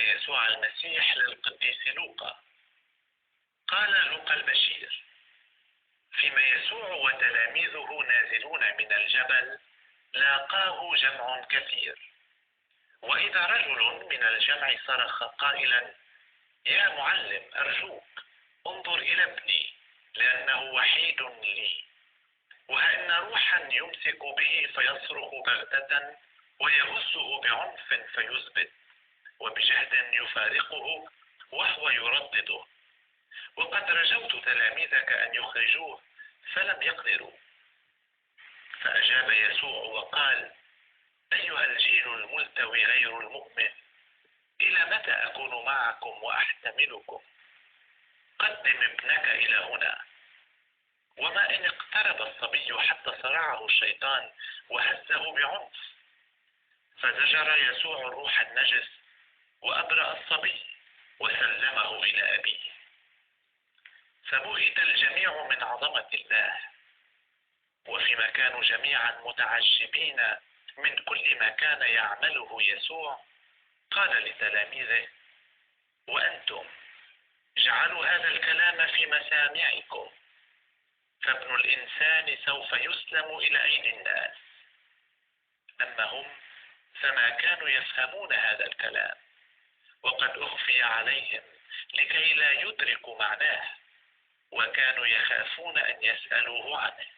يسوع المسيح للقديس لوقا. قال لوقا البشير: فيما يسوع وتلاميذه نازلون من الجبل لاقاه جمع كثير، وإذا رجل من الجمع صرخ قائلا: يا معلم، أرجوك انظر إلى ابني لأنه وحيد لي، وها إن روحا يمسك به فيصرخ بغتة ويهزه بعنف فيثبت، وبجهد يفارقه وهو يردده، وقد رجوت تلاميذك أن يخرجوه فلم يقدروا. فأجاب يسوع وقال: أيها الجيل الملتوي غير المؤمن، إلى متى أكون معكم وأحتملكم؟ قدم ابنك إلى هنا. وما إن اقترب الصبي حتى صرعه الشيطان وهزه بعنف، فزجر يسوع الروح النجس وأبرأ الصبي وسلمه إلى أبيه. فبهت الجميع من عظمة الله، وفيما كانوا جميعا متعجبين من كل ما كان يعمله يسوع، قال لتلاميذه: وأنتم اجعلوا هذا الكلام في مسامعكم، فابن الإنسان سوف يسلم إلى أيدي الناس. أما هم فما كانوا يفهمون هذا الكلام، وقد أخفي عليهم لكي لا يدركوا معناه، وكانوا يخافون أن يسألوه عنه.